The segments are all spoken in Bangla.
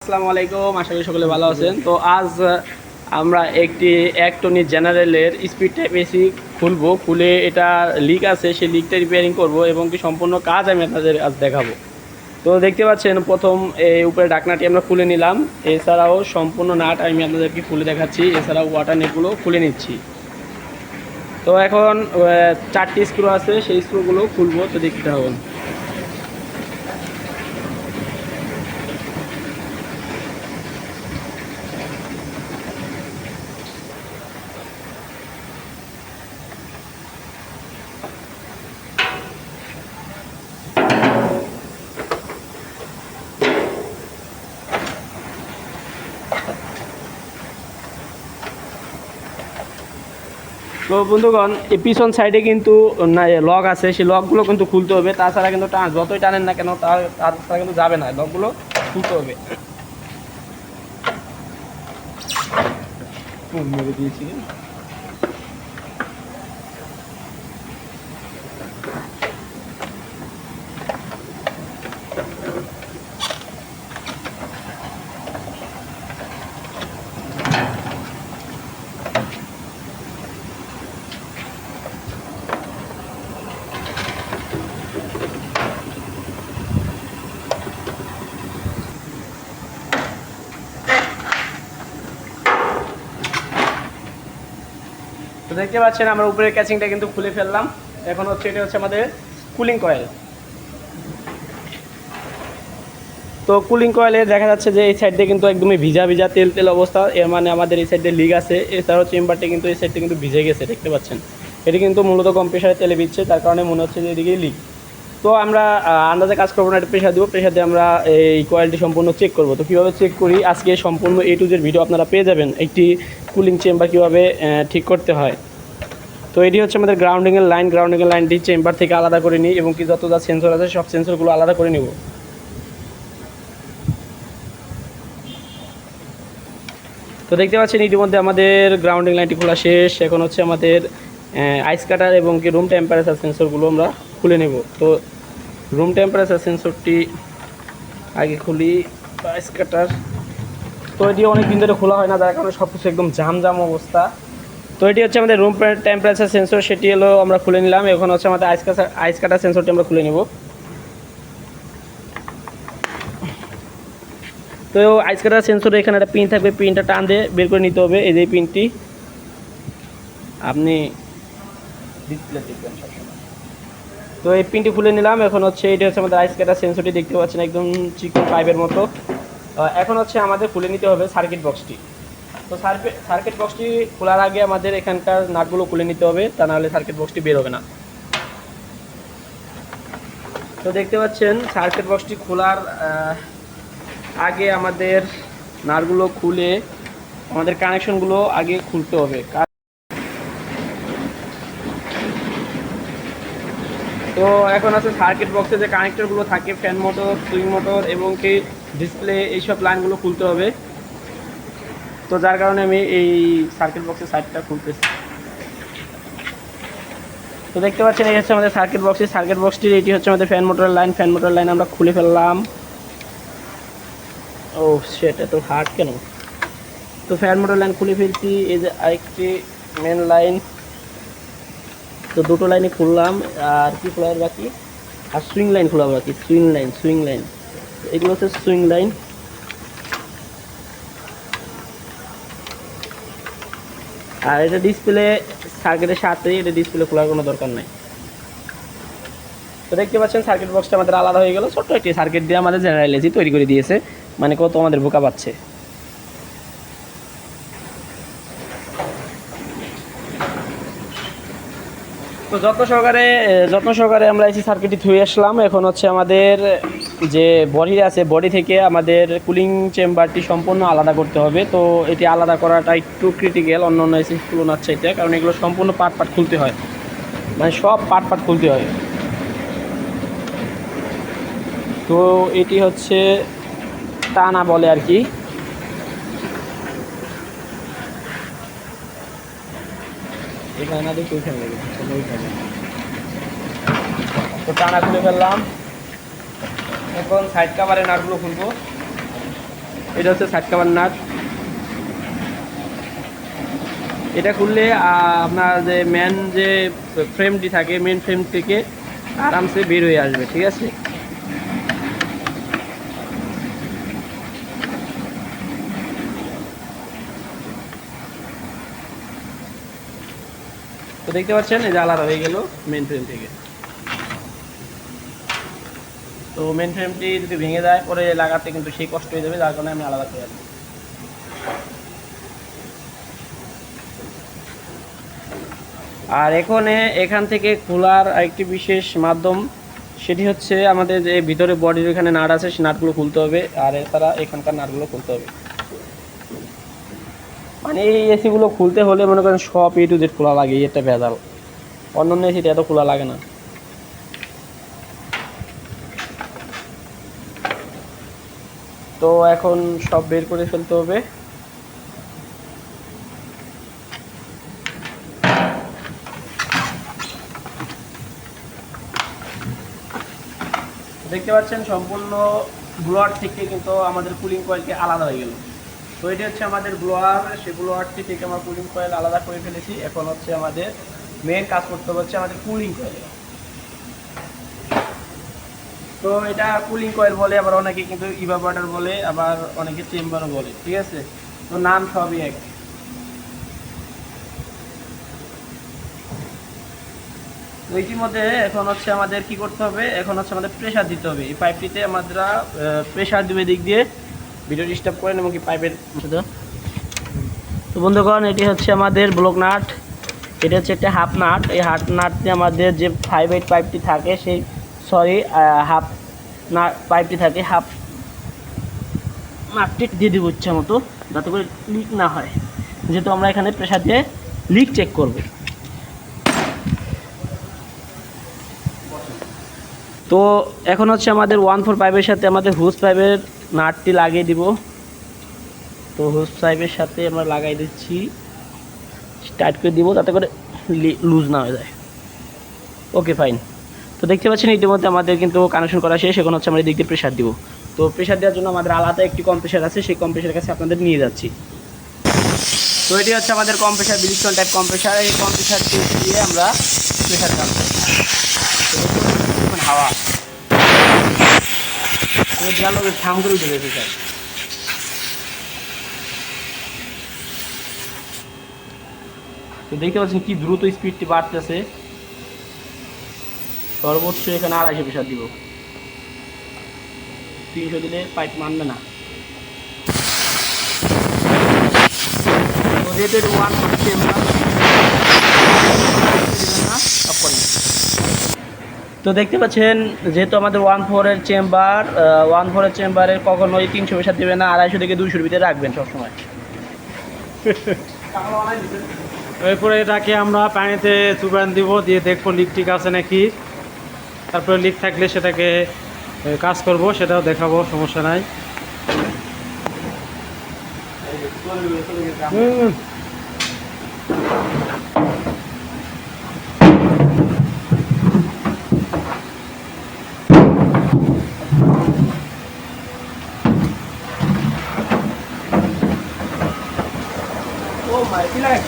আসসালামু আলাইকুম, আশা করি সকলে ভালো আছেন। তো আজ আমরা একটি একটনি জেনারেলের স্পিড টাইপ এসি খুলবো। খুলে এটা লিক আছে, সেই লিকটা রিপেয়ারিং করব এবং কি সম্পূর্ণ কাজ আমি আপনাদের আজ দেখাবো। তো দেখতে পাচ্ছেন প্রথম এই উপরে ঢাকনাটি আমরা খুলে নিলাম। এছাড়াও সম্পূর্ণ নাট আমি আপনাদেরকে খুলে দেখাচ্ছি, এছাড়াও ওয়াটার নেটগুলো খুলে নিচ্ছি। তো এখন 4টি স্ক্রু আছে, সেই স্ক্রুগুলো খুলবো। তো দেখতে হবে। তো বন্ধুগণ, এই পিছন সাইডে কিন্তু লক আছে, সেই লকগুলো কিন্তু খুলতে হবে। তাছাড়া কিন্তু যতই টানেন না কেন তাছাড়া কিন্তু যাবে না, লকগুলো খুলতে হবে। মেরে দিয়েছি। তো দেখতে পাচ্ছেন আমরা উপরের ক্যাচিংটা কিন্তু খুলে ফেললাম। এখন হচ্ছে এটা হচ্ছে আমাদের কুলিং কয়েল। তো কুলিং কয়েলে দেখা যাচ্ছে যে এই সাইডে কিন্তু একদমই ভিজা ভিজা তেল তেল অবস্থা, এর মানে আমাদের এই সাইডে লিক আছে। এছাড়াও চেম্বারটা কিন্তু এই সাইডটা কিন্তু ভিজে গেছে, দেখতে পাচ্ছেন। এটি কিন্তু মূলত কম্প্রেসারে তেলে ভিজছে, তার কারণে মনে হচ্ছে যে এদিকে লিক। তো আমরা আন্দাজে কাজ করবো না, একটা প্রেশার দেবো। প্রেশার দিয়ে আমরা এই কয়েলটি সম্পূর্ণ চেক করব। তো কীভাবে চেক করি আজকে সম্পূর্ণ A to Z ভিডিও আপনারা পেয়ে যাবেন, একটি কুলিং চেম্বার কীভাবে ঠিক করতে হয়। তো এটি হচ্ছে আমাদের গ্রাউন্ডিংয়ের লাইনটি চেম্বার থেকে আলাদা করে নিই এবং কি যত যা সেন্সর আছে সব সেন্সরগুলো আলাদা করে নেব। তো দেখতে পাচ্ছেন ইতিমধ্যে আমাদের গ্রাউন্ডিং লাইনটি খোলা শেষ। এখন হচ্ছে আমাদের আইস কাটার এবং কি রুম টেম্পারেচার সেন্সরগুলো আমরা খুলে নেব। তো রুম টেম্পারেচার সেন্সরটি আগে খুলি, আইস কাটার। তো এটি অনেক দিন ধরে খোলা হয় না, যার কারণে সব কিছু একদম জাম অবস্থা। তো এটি হচ্ছে আমাদের রুম টেম্পারেচার সেন্সর, সেটি হলো আমরা খুলে নিলাম। এখন হচ্ছে আমাদের আইস কাটার সেন্সরটি আমরা খুলে নেব। তো আইস কাটার সেন্সরে এখানে একটা পিন থাকবে, পিনটা টান দিয়ে বের করে নিতে হবে। এই যে পিনটি আপনি ডিসপ্লে দেখবেন সবসময়। তো এই পিনটি খুলে নিলাম। এখন হচ্ছে এটি হচ্ছে আমাদের আইস কাটার সেন্সরটি, দেখতে পাচ্ছেন একদম চিকন পাইপের মতো। এখন হচ্ছে আমাদের খুলে নিতে হবে সার্কিট বক্সটি। তো সার্কিট বক্সটি খোলার আগে আমাদের এখানকার নাটগুলো খুলে নিতে হবে, তা নাহলে সার্কিট বক্সটি বের হবে না। তো দেখতে পাচ্ছেন সার্কিট বক্সটি খোলার আগে আমাদের নাটগুলো খুলে আমাদের কানেকশনগুলো আগে খুলতে হবে। তো এখন আছে সার্কিট বক্সে যে কানেক্টরগুলো থাকে, ফ্যান মোটর, সুইং মোটর এবং কি ডিসপ্লে, এইসব লাইনগুলো খুলতে হবে। তো যার কারণে আমি এই সার্কিট বক্সের সাইডটা খুলতেছি। তো দেখতে পাচ্ছেন এই হচ্ছে আমাদের সার্কিট বক্সটির এটি হচ্ছে আমাদের ফ্যান মোটরের লাইন আমরা খুলে ফেললাম। ও সেটা তো হার্ড কেন। তো ফ্যান মোটর লাইন খুলে ফেলছি। এই যে আরেকটি মেন লাইন, তো দুটো লাইনে খুললাম। আর কি খোলার বাকি, আর সুইং লাইন খোলা বাকি। সুইং লাইন এগুলো হচ্ছে সুইং লাইন। আর এটা ডিসপ্লে সার্কিটের সাথেই, এটা ডিসপ্লে খোলার কোনো দরকার নাই। তো দেখতে পাচ্ছেন সার্কিট বক্সটা আমাদের আলাদা হয়ে গেল। ছোট্ট একটি সার্কিট দিয়ে আমাদের জেনারেল এসি তৈরি করে দিয়েছে, মানে কত আমাদের বোকা পাচ্ছে। তো যত্ন সহকারে আমরা এসি সার্কিটটি ধুয়ে আসলাম। এখন হচ্ছে আমাদের যে বডি আছে, বডি থেকে আমাদের কুলিং চেম্বারটি সম্পূর্ণ আলাদা করতে হবে। তো এটি আলাদা করাটা একটু ক্রিটিক্যাল অন্য এসি তুলনার চাইতে, কারণ এগুলো সম্পূর্ণ পার্ট খুলতে হয়, মানে সব পার্ট খুলতে হয়। তো এটি হচ্ছে টানা বলে আর কি। এখানে না দেখে ওইখানে লাগে, তো টানা খুলে ফেললাম। এখন সাইড কাভারের নাটগুলো খুলবো। এটা হচ্ছে সাইড কভার নাট। এটা খুললে আপনার যে যে ফ্রেমটি থাকে, মেন ফ্রেম থেকে আরামসে বের হয়ে আসবে, ঠিক আছে। তো দেখতে পাচ্ছেন এই যে আলাদা হয়ে গেল মেন ফ্রেম থেকে। তো মেন ফ্রেমটি যদি ভেঙে যায় পরে লাগাতে কিন্তু সেই কষ্ট হয়ে যাবে, যার কারণে আমি আলাদা করে রাখবো। আর এখান থেকে খোলার আরেকটি বিশেষ মাধ্যম, সেটি হচ্ছে আমাদের যে ভিতরে বডির এখানে নাট আছে, সেই নাটগুলো খুলতে হবে, আর এছাড়া এখানকার নাটগুলো খুলতে হবে। মানে এই এসিগুলো খুলতে হলে মনে করেন সব A to Z খোলা লাগে, এটা ভেজাল। অন্য এসিতে এত খোলা লাগে না। তো এখন সব বের করে ফেলতে হবে। দেখতে পাচ্ছেন সম্পূর্ণ ব্লোয়ার থেকে কিন্তু আমাদের কুলিং কয়েলটি আলাদা হয়ে গেল। তো এটি হচ্ছে আমাদের ব্লোয়ার, সেই ব্লোয়ারটি থেকে আমরা কুলিং কয়েল আলাদা করে ফেলেছি। এখন হচ্ছে আমাদের মেন কাজ করতে হচ্ছে আমাদের কুলিং কয়েল। তো এটা কুলিং কয়েল বলে, আবার অনেকে কিন্তু ইভাপোরেটর বলে, আবার অনেকে চেম্বারও বলে, ঠিক আছে। তো নাম সবই এক। তো ইতিমধ্যে এখন হচ্ছে আমাদের কি করতে হবে, এখন হচ্ছে আমাদের প্রেসার দিতে হবে। এই পাইপটিতে আমরা প্রেসার দিবে দিক দিয়ে। ভিডিও ডিস্টার্ব করেন এবং কি পাইপের। তো বন্ধুগণ, এটি হচ্ছে আমাদের ব্লক নাট। এটা হচ্ছে একটা হাফ নাট। এই হাফ নাট দিয়ে আমাদের যে 5/8 পাইপটি থাকে, সেই হাফ নাট পাইপটি থাকে, হাফ নাটটি দিয়ে দিব ইচ্ছা মতো, যাতে করে লিক না হয়, যেহেতু আমরা এখানে প্রেসার দিয়ে লিক চেক করব। তো এখন হচ্ছে আমাদের 1/4 পাইপের সাথে আমাদের হুস পাইপের নাটটি লাগিয়ে দিব। তো হুস পাইপের সাথে আমরা লাগাই দিচ্ছি, টাইট করে দিব যাতে করে লুজ না হয়ে যায়। Okay fine. তো দেখতে পাচ্ছেন ইতিমধ্যে আমাদের কিন্তু কানেকশন করা শেষ। এখন হচ্ছে আমরা দিক দিয়ে প্রেশার দিব। তো প্রেশার দেওয়ার জন্য আমাদের আলাদা একটি কম্প্রেসার আছে, সেই কম্প্রেসারের কাছে আপনাদের নিয়ে যাচ্ছি। তো এটি হচ্ছে আমাদের কম্প্রেসার, ব্রিজস্টোন টাইপ কম্প্রেসার। এই কম্প্রেসারটি দিয়ে আমরা প্রেশার কাজ করি। হাওয়া ঠাম করে উঠে গেছে স্যার। তো দেখতে পাচ্ছেন কি দ্রুত স্পিডটি বাড়তেছে। সর্বোচ্চ এখানে 250 প্রেশার দিব। 300 দিলে পাইপ মানবে না। তো দেখতে পাচ্ছেন যেহেতু আমাদের 1/4 চেম্বার, 1/4 চেম্বারের কখনোই 300 প্রেশার দেবে না, 250 থেকে 200 ভিতরে রাখবেন সবসময়। এরপরে এটাকে আমরা পানিতে চুবান দিব, দিয়ে দেখবো লিক ঠিক আছে নাকি। তারপরে লিক থাকলে সেটাকে কাজ করব, সেটাও দেখাবো, সমস্যা নাই। Oh my God.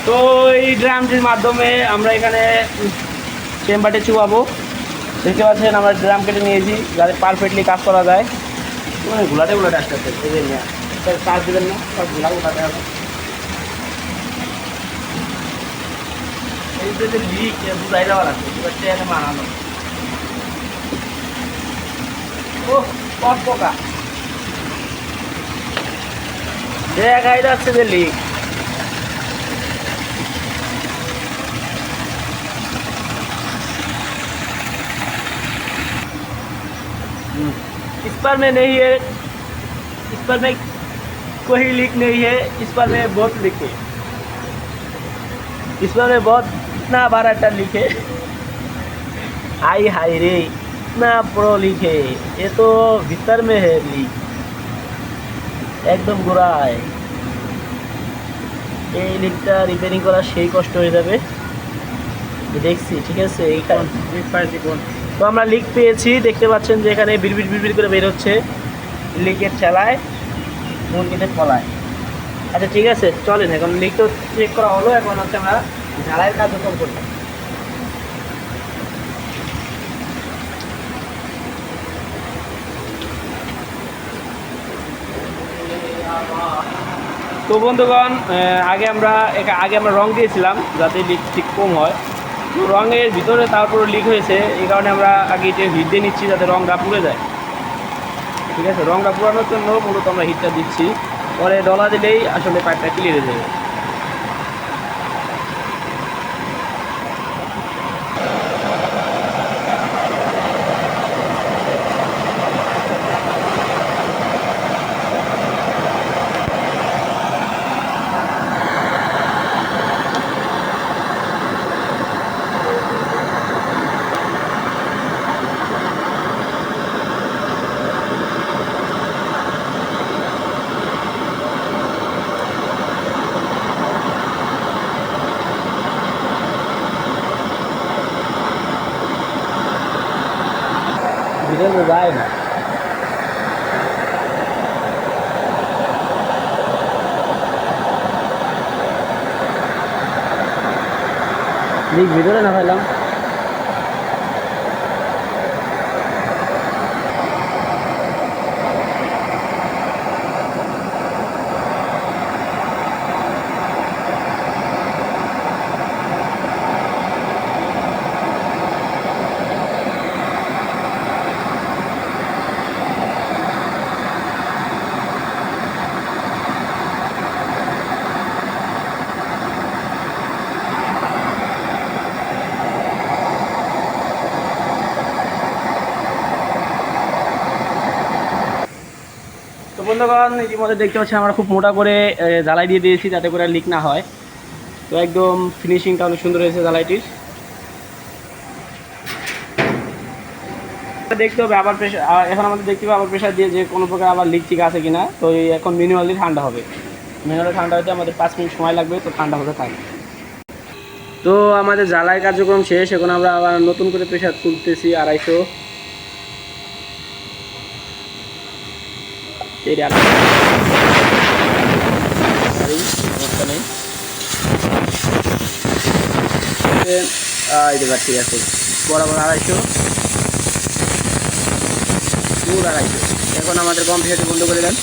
তো এই ড্রামটির মাধ্যমে আমরা এখানে চেম্বারটি চুবাবো। দেখতে পাচ্ছেন আমরা ড্রাম কেটে নিয়েছি যাতে পারফেক্টলি কাজ করা যায়। মানে ঘোলাতে আসতে আসতে কাজ দেবেন না, সব ঘোলা উঠাতে হবে। এই যে লিক বুঝাই দেওয়া লাগবে, এখানে মানানো। ও কত পোকা দেখাই যাচ্ছে যে লিক। इस पर में नहीं है, इस पर में कोई लीक नहीं है, इस पर में बहुत लीक है, इस पर में बहुत इतना बड़ा टा लीक है। हाय हाय रे, इतना बड़ा लीक है, ये तो भीतर में है लीक, एकदम बुरा है। এই লিকটা রিপেয়ারিং করা সেই কষ্ট হয়ে যাবে, দেখছি। ঠিক আছে, এইখানে লিক পাইছি কোন। তো আমরা লিক পেয়েছি, দেখতে পাচ্ছেন যে এখানে বিড়বিড় বিড়বিড় করে বের হচ্ছে, লিকের চালায় মুরগিতে ফলায়। আচ্ছা ঠিক আছে, চলেন এখন লিক তো চেক করা হলো, এখন হচ্ছে আমরা ঝালাইয়ের কার্যক্রম করবো। তো বন্ধুগণ, আগে আমরা রং দিয়েছিলাম যাতে লিক ঠিক কম হয়। তো রঙের ভিতরে তারপরে লিক হয়েছে, এই কারণে আমরা আগে এটা হিট দিয়ে নিচ্ছি যাতে রঙটা পুড়ে যায়। ঠিক আছে, রঙটা পুরানোর জন্য মূলত আমরা হিটটা দিচ্ছি, পরে ডলা দিলেই আসলে পাইপটা ক্লিয়ার হয়ে যাবে। ভিতরে যায় না, লিক ভিতরে না পাইলাম। তো বন্ধুগণ, ইতিমধ্যে দেখতে পাচ্ছি আমরা খুব মোটা করে জ্বালাই দিয়ে দিয়েছি যাতে করে লিক না হয়। তো একদম ফিনিশিংটা অনেক সুন্দর হয়েছে জ্বালাইটির। দেখতে হবে আবার প্রেশার, এখন আমাদের দেখতে হবে আবার প্রেশার দিয়ে যে কোনো প্রকার আবার লিক ঠিক আছে কিনা। তো এখন ম্যানুয়ালি ঠান্ডা হবে, ম্যানুয়ালি ঠান্ডা হতে আমাদের 5 মিনিট সময় লাগবে, তো ঠান্ডা হতে থাকবে। তো আমাদের জ্বালাই কার্যক্রম শেষ, এখন আমরা আবার নতুন করে প্রেশার তুলতেছি 250। এই দেবার ঠিক আছে, বরাবর 250, ফুল 250। এখন আমাদের কম্পিউটারটি বন্ধ করে দেন।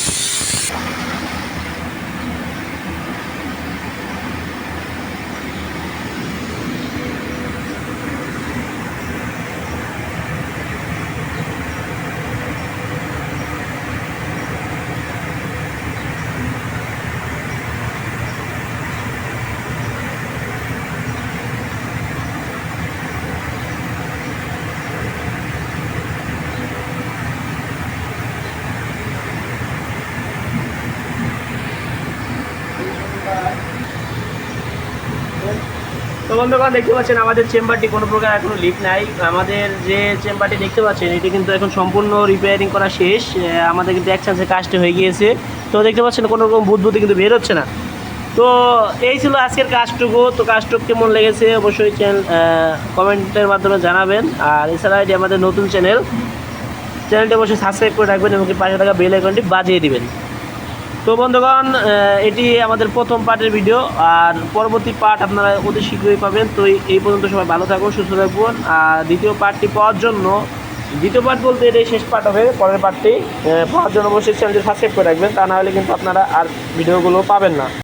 তো বন্ধুগণ, দেখতে পাচ্ছেন আমাদের চেম্বারটি কোনো প্রকার এখনো লিক নাই। আমাদের যে চেম্বারটি দেখতে পাচ্ছেন এটি কিন্তু এখন সম্পূর্ণ রিপেয়ারিং করা শেষ। আমাদের কিন্তু এক চান্সে কাজটি হয়ে গিয়েছে। তো দেখতে পাচ্ছেন কোনো রকম বুদবুদি কিন্তু বের হচ্ছে না। তো এই ছিল আজকের কাজটুকু। তো কাজটুকু কেমন লেগেছে অবশ্যই কমেন্টের মাধ্যমে জানাবেন। আর এছাড়া এটি আমাদের নতুন চ্যানেলটি অবশ্যই সাবস্ক্রাইব করে রাখবেন এবং পাশে থাকা বেল আইকনটি বাজিয়ে দিবেন। তো বন্ধুগণ, এটি আমাদের প্রথম পার্টের ভিডিও, আর পরবর্তী পার্ট আপনারা অতি শীঘ্রই পাবেন। তো এই পর্যন্ত সবাই ভালো থাকুন, সুস্থ থাকুন। আর দ্বিতীয় পার্টটি পাওয়ার জন্য, দ্বিতীয় পার্ট বলতে এটাই শেষ পার্ট হবে, পরের পার্টটি পাওয়ার জন্য অবশ্যই চ্যানেলটি সাবস্ক্রাইব করে রাখবেন, তা না হলে কিন্তু আপনারা আর ভিডিওগুলো পাবেন না।